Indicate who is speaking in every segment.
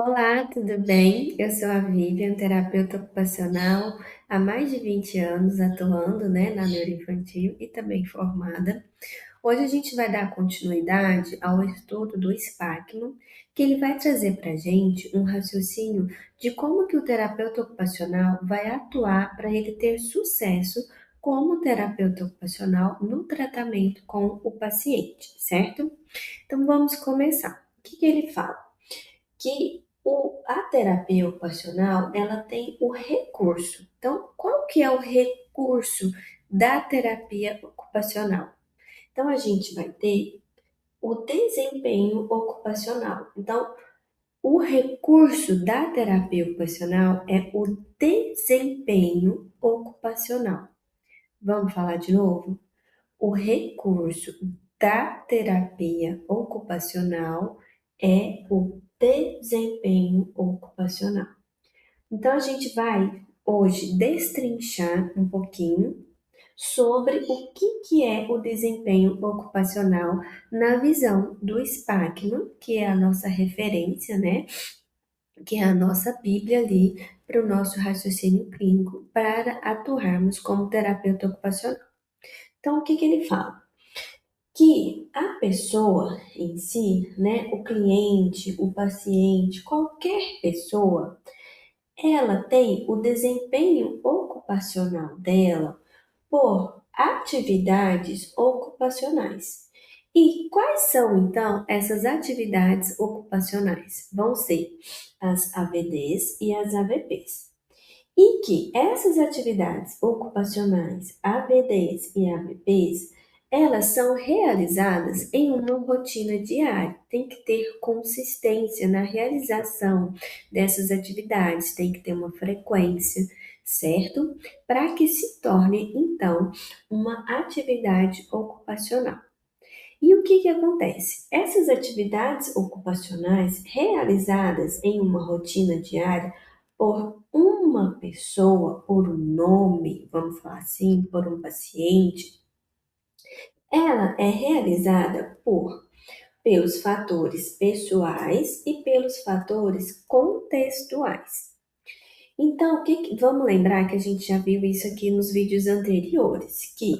Speaker 1: Olá, tudo bem? Eu sou a Vivian, terapeuta ocupacional há mais de 20 anos atuando, na neuroinfantil e também formada. Hoje a gente vai dar continuidade ao estudo do SPACNO, que ele vai trazer para a gente um raciocínio de como que o terapeuta ocupacional vai atuar para ele ter sucesso como terapeuta ocupacional no tratamento com o paciente, certo? Então vamos começar. O que ele fala? Que a terapia ocupacional, ela tem o recurso. Então, qual que é o recurso da terapia ocupacional? Então, a gente vai ter o desempenho ocupacional. Então, o recurso da terapia ocupacional é o desempenho ocupacional. Vamos falar de novo? O recurso da terapia ocupacional é o desempenho ocupacional. Então, a gente vai hoje destrinchar um pouquinho sobre o que é o desempenho ocupacional na visão do SPACNO, que é a nossa referência, Que é a nossa Bíblia ali para o nosso raciocínio clínico, para atuarmos como terapeuta ocupacional. Então, o que ele fala? Que a pessoa em si, o cliente, o paciente, qualquer pessoa, ela tem o desempenho ocupacional dela por atividades ocupacionais. E quais são então essas atividades ocupacionais? Vão ser as AVDs e as AVPs. E que essas atividades ocupacionais, ABDs e ABPs, elas são realizadas em uma rotina diária. Tem que ter consistência na realização dessas atividades, tem que ter uma frequência, certo? Para que se torne, então, uma atividade ocupacional. E o que acontece? Essas atividades ocupacionais realizadas em uma rotina diária por uma pessoa, por um nome, vamos falar assim, por um paciente, ela é realizada pelos fatores pessoais e pelos fatores contextuais. Então, vamos lembrar que a gente já viu isso aqui nos vídeos anteriores, que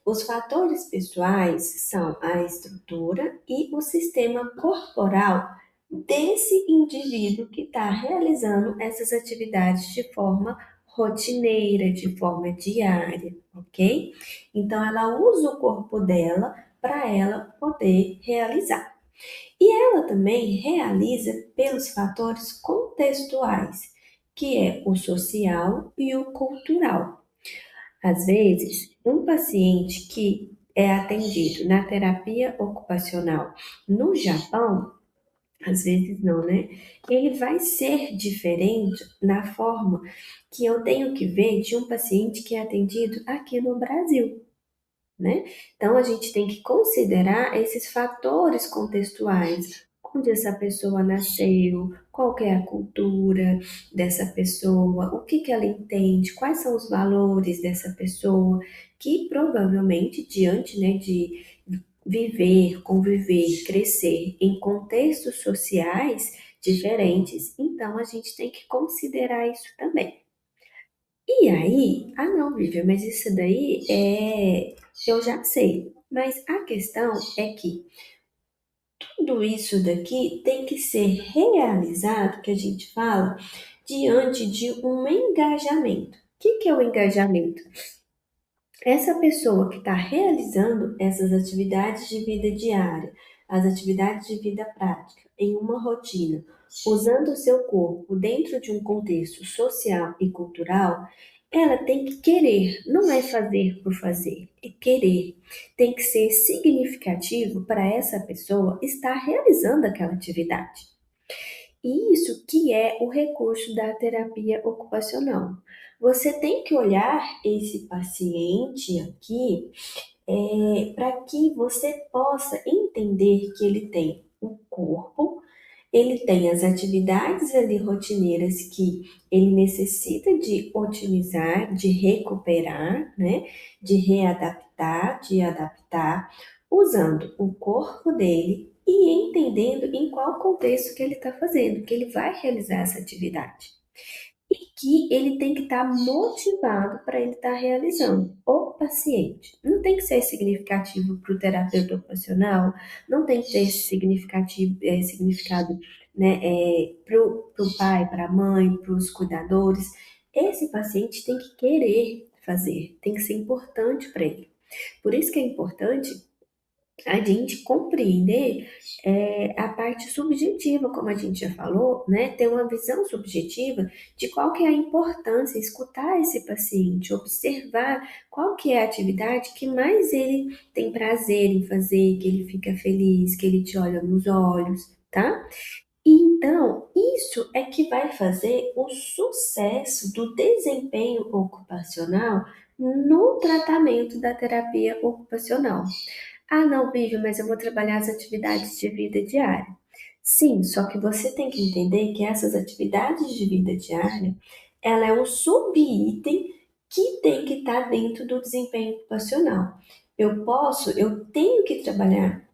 Speaker 1: os fatores pessoais são a estrutura e o sistema corporal desse indivíduo que está realizando essas atividades de forma rotineira, de forma diária, ok? Então, ela usa o corpo dela para ela poder realizar. E ela também realiza pelos fatores contextuais, que é o social e o cultural. Às vezes, um paciente que é atendido na terapia ocupacional no Japão, às vezes não, né? Ele vai ser diferente na forma que eu tenho que ver de um paciente que é atendido aqui no Brasil, né? Então, a gente tem que considerar esses fatores contextuais, onde essa pessoa nasceu, qual que é a cultura dessa pessoa, o que ela entende, quais são os valores dessa pessoa, que provavelmente, diante, de viver, conviver, crescer em contextos sociais diferentes, então a gente tem que considerar isso também. E aí, não, Vivian, mas isso daí eu já sei. Mas a questão é que tudo isso daqui tem que ser realizado, que a gente fala, diante de um engajamento. O que é o engajamento? Essa pessoa que está realizando essas atividades de vida diária, as atividades de vida prática, em uma rotina, usando o seu corpo dentro de um contexto social e cultural, ela tem que querer, não é fazer por fazer, é querer. Tem que ser significativo para essa pessoa estar realizando aquela atividade. E isso que é o recurso da terapia ocupacional. Você tem que olhar esse paciente aqui para que você possa entender que ele tem o corpo, ele tem as atividades ali rotineiras que ele necessita de otimizar, de recuperar, de readaptar, de adaptar, usando o corpo dele e entendendo em qual contexto que ele está fazendo, que ele vai realizar essa atividade. E que ele tem que estar motivado para ele estar realizando. O paciente não tem que ser significativo para o terapeuta ocupacional, não tem que ter esse significado, né, para o pai, para a mãe, para os cuidadores. Esse paciente tem que querer fazer, tem que ser importante para ele. Por isso que é importante a gente compreender a parte subjetiva, como a gente já falou, né? Ter uma visão subjetiva de qual que é a importância, escutar esse paciente, observar qual que é a atividade que mais ele tem prazer em fazer, que ele fica feliz, que ele te olha nos olhos, tá? Então, isso é que vai fazer o sucesso do desempenho ocupacional no tratamento da terapia ocupacional. Ah, não, Vivian, mas eu vou trabalhar as atividades de vida diária. Sim, só que você tem que entender que essas atividades de vida diária, ela é um subitem que tem que estar dentro do desempenho ocupacional. Eu tenho que trabalhar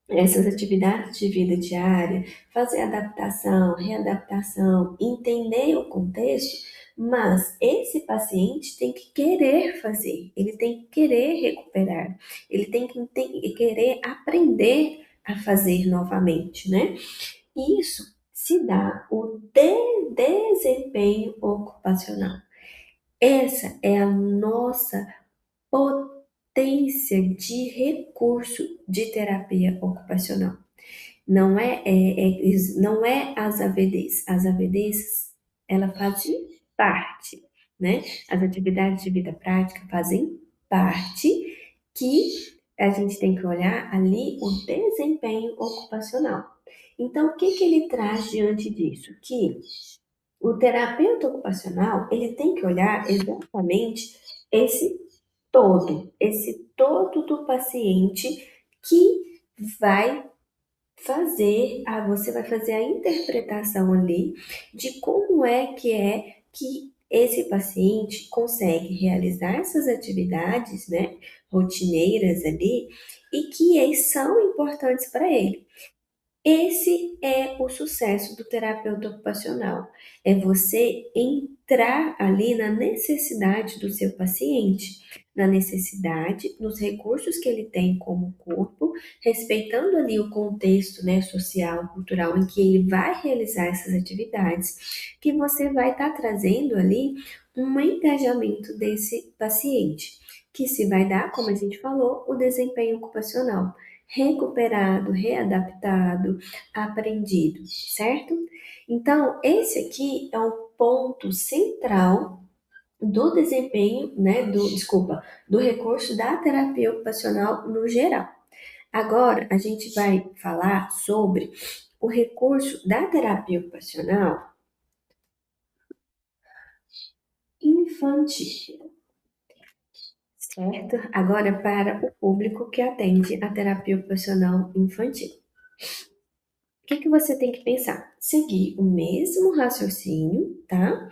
Speaker 1: essas atividades de vida diária, fazer adaptação, readaptação, entender o contexto, mas esse paciente tem que querer fazer, ele tem que querer recuperar, ele tem que querer aprender a fazer novamente, né? Isso se dá o desempenho ocupacional. Essa é a nossa potência de recurso de terapia ocupacional. Não é as AVDs. As AVDs, ela fazem parte, né? As atividades de vida prática fazem parte que a gente tem que olhar ali o desempenho ocupacional. Então, o que que ele traz diante disso? Que o terapeuta ocupacional, ele tem que olhar exatamente esse esse todo do paciente que vai você vai fazer a interpretação ali de como é que esse paciente consegue realizar essas atividades, né, rotineiras ali, e que eles são importantes para ele. Esse é o sucesso do terapeuta ocupacional. É você entrar ali na necessidade do seu paciente, na necessidade, nos recursos que ele tem como corpo, respeitando ali o contexto, né, social, cultural em que ele vai realizar essas atividades, que você vai estar trazendo ali um engajamento desse paciente, que se vai dar, como a gente falou, o desempenho ocupacional recuperado, readaptado, aprendido, certo? Então, esse aqui é o ponto central do desempenho, né, do recurso da terapia ocupacional no geral. Agora, a gente vai falar sobre o recurso da terapia ocupacional infantil, certo? Agora, para o público que atende a terapia ocupacional infantil. O que que você tem que pensar? Seguir o mesmo raciocínio, tá?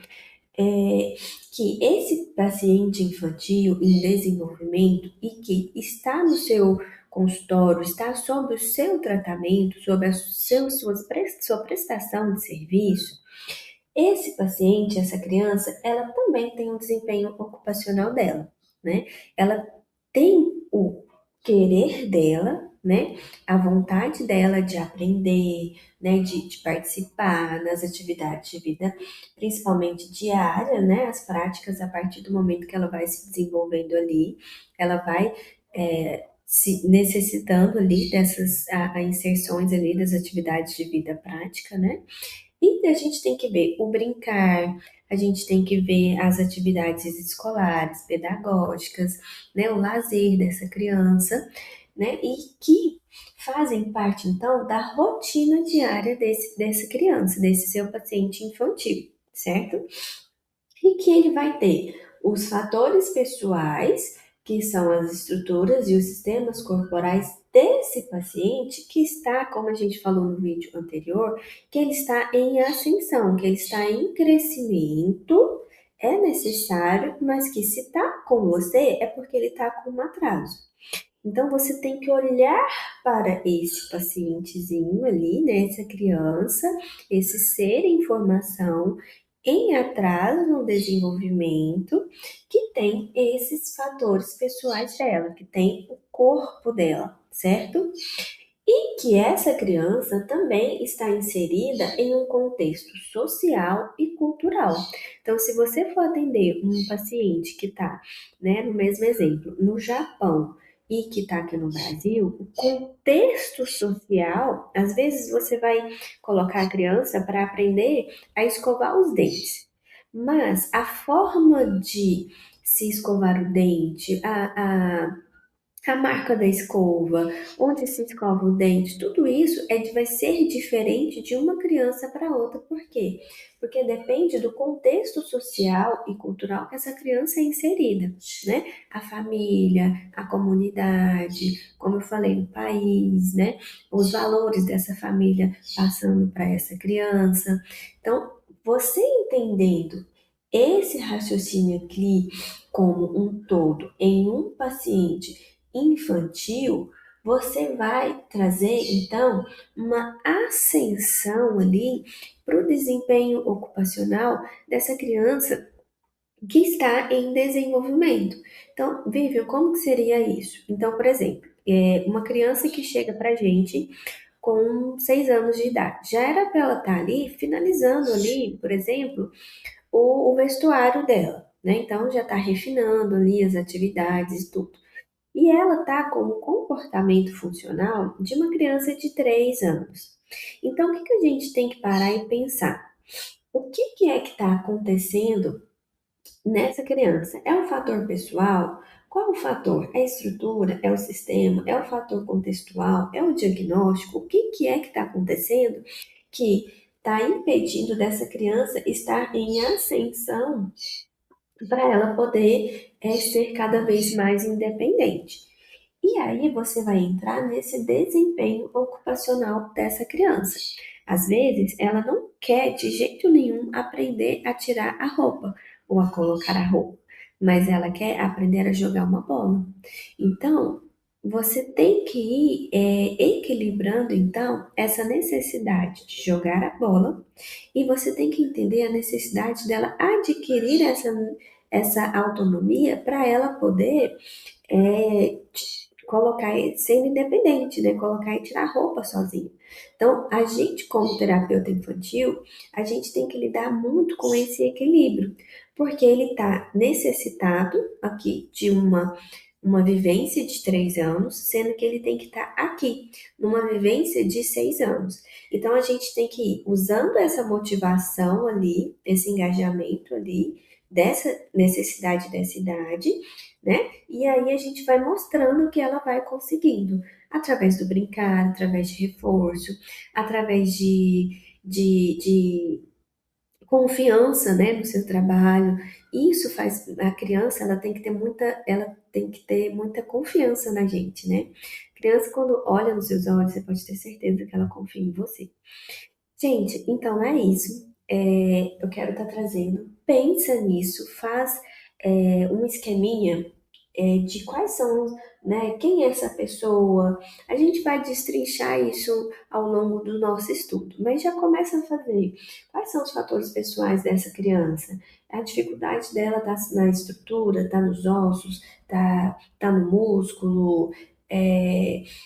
Speaker 1: Que esse paciente infantil em desenvolvimento e que está no seu consultório, está sob o seu tratamento, sob sua prestação de serviço, esse paciente, essa criança, ela também tem um desempenho ocupacional dela, né? Ela tem o querer dela, né? A vontade dela de aprender, né? De participar nas atividades de vida, principalmente diária, né? As práticas, a partir do momento que ela vai se desenvolvendo ali, ela vai se necessitando ali dessas inserções ali das atividades de vida prática, né? E a gente tem que ver o brincar, a gente tem que ver as atividades escolares, pedagógicas, né, o lazer dessa criança, né, e que fazem parte, então, da rotina diária dessa criança, desse seu paciente infantil, certo? E que ele vai ter os fatores pessoais, que são as estruturas e os sistemas corporais desse paciente que está, como a gente falou no vídeo anterior, que ele está em ascensão, que ele está em crescimento, é necessário, mas que se está com você é porque ele está com um atraso. Então, você tem que olhar para esse pacientezinho ali, né, essa criança, esse ser em formação, em atraso no desenvolvimento, que tem esses fatores pessoais dela, que tem o corpo dela, certo? E que essa criança também está inserida em um contexto social e cultural. Então, se você for atender um paciente que está, né, no mesmo exemplo, no Japão e que está aqui no Brasil, o contexto social, às vezes você vai colocar a criança para aprender a escovar os dentes, mas a forma de se escovar o dente, a marca da escova, onde se escova o dente, tudo isso vai ser diferente de uma criança para outra. Por quê? Porque depende do contexto social e cultural que essa criança é inserida, né? A família, a comunidade, como eu falei, o país, né? Os valores dessa família passando para essa criança. Então, você entendendo esse raciocínio aqui como um todo em um paciente infantil, você vai trazer então uma ascensão ali para o desempenho ocupacional dessa criança que está em desenvolvimento. Então, Vivian, como que seria isso? Então, por exemplo, uma criança que chega para a gente com 6 anos de idade, já era para ela estar ali finalizando ali, por exemplo, o vestuário dela, né? Então já está refinando ali as atividades e tudo. E ela tá com o comportamento funcional de uma criança de 3 anos. Então, o que que a gente tem que parar e pensar? O que que é que está acontecendo nessa criança? É um fator pessoal? Qual é o fator? É a estrutura? É o sistema? É o fator contextual? É o diagnóstico? O que que é que está acontecendo que está impedindo dessa criança estar em ascensão para ela poder ser cada vez mais independente? E aí você vai entrar nesse desempenho ocupacional dessa criança. Às vezes, ela não quer de jeito nenhum aprender a tirar a roupa ou a colocar a roupa, mas ela quer aprender a jogar uma bola. Então, você tem que ir equilibrando então essa necessidade de jogar a bola e você tem que entender a necessidade dela adquirir essa autonomia para ela poder é, colocar e ser independente, né? Colocar e tirar roupa sozinho. Então, a gente, como terapeuta infantil, a gente tem que lidar muito com esse equilíbrio, porque ele está necessitado aqui de uma vivência de 3 anos, sendo que ele tem que estar aqui, numa vivência de 6 anos. Então, a gente tem que ir usando essa motivação ali, esse engajamento ali, dessa necessidade dessa idade, né? E aí a gente vai mostrando que ela vai conseguindo, através do brincar, através de reforço, através de confiança, né, no seu trabalho. Isso faz a criança, ela tem que ter muita confiança na gente, né? A criança, quando olha nos seus olhos, você pode ter certeza que ela confia em você. Gente, então é isso. Eu quero estar trazendo. Pensa nisso, faz um esqueminha de quais são, né, quem é essa pessoa. A gente vai destrinchar isso ao longo do nosso estudo, mas já começa a fazer. Quais são os fatores pessoais dessa criança? A dificuldade dela está na estrutura, está nos ossos, tá no músculo,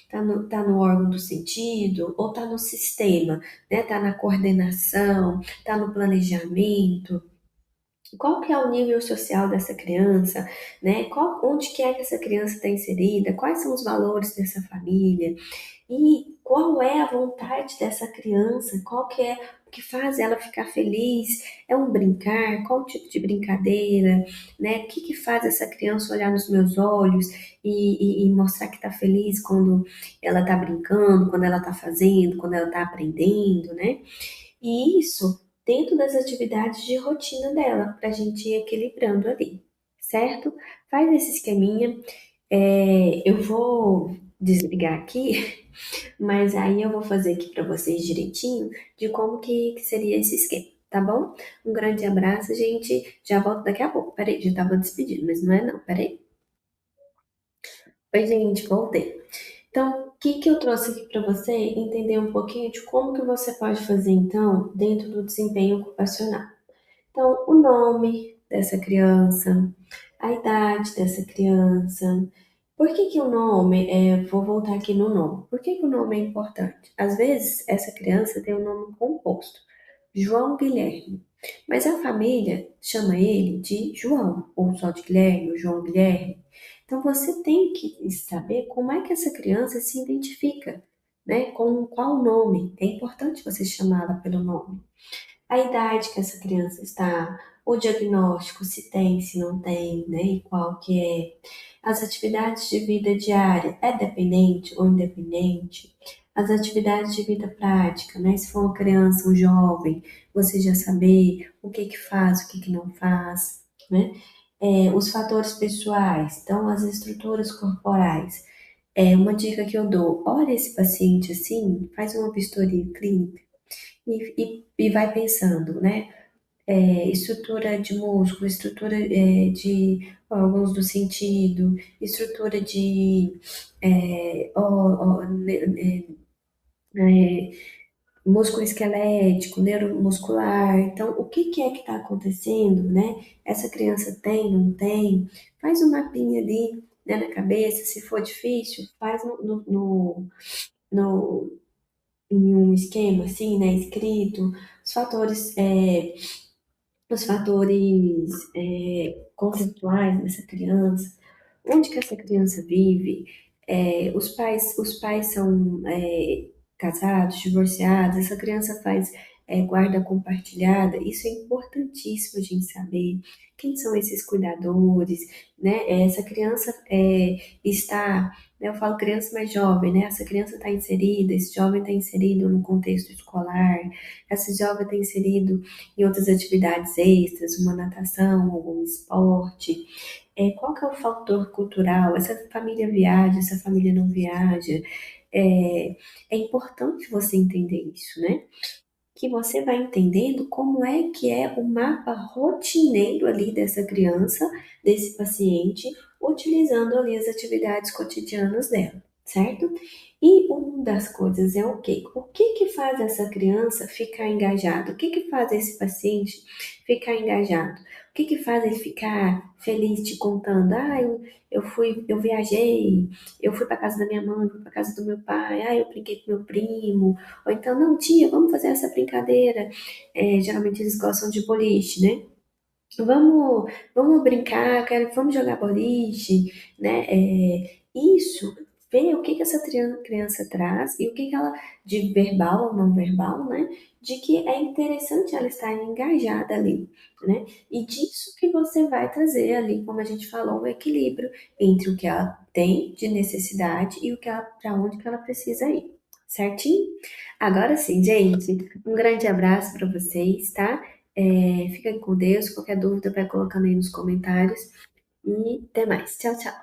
Speaker 1: tá no órgão do sentido, ou tá no sistema, né? Tá na coordenação, tá no planejamento. Qual que é o nível social dessa criança, né? Onde que é que essa criança está inserida? Quais são os valores dessa família? E qual é a vontade dessa criança? Qual que é o que faz ela ficar feliz? É um brincar? Qual tipo de brincadeira? Né? O que que faz essa criança olhar nos meus olhos e mostrar que está feliz quando ela está brincando, quando ela está fazendo, quando ela está aprendendo, né? E isso dentro das atividades de rotina dela, para a gente ir equilibrando ali, certo? Faz esse esqueminha. Eu vou desligar aqui, mas aí eu vou fazer aqui para vocês direitinho de como que seria esse esquema, tá bom? Um grande abraço, gente. Já volto daqui a pouco. Peraí, já tava despedindo, mas não é não, peraí. Oi, gente, voltei. Então, o que que eu trouxe aqui para você entender um pouquinho de como que você pode fazer, então, dentro do desempenho ocupacional. Então, o nome dessa criança, a idade dessa criança. Por que que o nome, vou voltar aqui no nome. Por que que o nome é importante? Às vezes, essa criança tem um nome composto, João Guilherme, mas a família chama ele de João, ou só de Guilherme, ou João Guilherme. Então, você tem que saber como é que essa criança se identifica, né? Com qual nome. É importante você chamá-la pelo nome, a idade que essa criança está, o diagnóstico, se tem, se não tem, né? E qual que é. As atividades de vida diária, é dependente ou independente? As atividades de vida prática, né? Se for uma criança, um jovem, você já saber o que que faz, o que que não faz, né? Os fatores pessoais, então as estruturas corporais. Uma dica que eu dou, olha esse paciente assim, faz uma vistoria clínica e vai pensando, né? Estrutura de músculo, estrutura de órgãos do sentido, estrutura de músculo esquelético, neuromuscular. Então, o que que é que está acontecendo, né? Essa criança tem, não tem? Faz um mapinha ali, né, na cabeça. Se for difícil, faz no- em um esquema assim, né, escrito, os fatores conceituais dessa criança, onde que essa criança vive, os pais são casados, divorciados, essa criança faz guarda compartilhada, isso é importantíssimo a gente saber quem são esses cuidadores, né? Essa criança está, né, eu falo criança mais jovem, né? Essa criança está inserida, esse jovem está inserido no contexto escolar, esse jovem está inserido em outras atividades extras, uma natação, algum esporte. Qual que é o fator cultural? Essa família viaja, essa família não viaja? É importante você entender isso, né? Que você vai entendendo como é que é o mapa rotineiro ali dessa criança, desse paciente, utilizando ali as atividades cotidianas dela, certo? E uma das coisas é o quê? O que que faz essa criança ficar engajada? O que que faz esse paciente ficar engajado? O que que faz ele ficar feliz te contando? Eu viajei, eu fui para casa da minha mãe, fui para casa do meu pai, eu brinquei com meu primo, ou então, não, tia, vamos fazer essa brincadeira. Geralmente eles gostam de boliche, né? Vamos brincar, vamos jogar boliche, né? Isso, ver o que que essa criança traz e o que que ela, de verbal ou não verbal, né? De que é interessante ela estar engajada ali, né? E disso que você vai trazer ali, como a gente falou, o equilíbrio entre o que ela tem de necessidade e o que ela, para onde que ela precisa ir, certinho? Agora sim, gente, um grande abraço para vocês, tá? Fiquem com Deus. Qualquer dúvida, vai colocando aí nos comentários. E até mais. Tchau, tchau.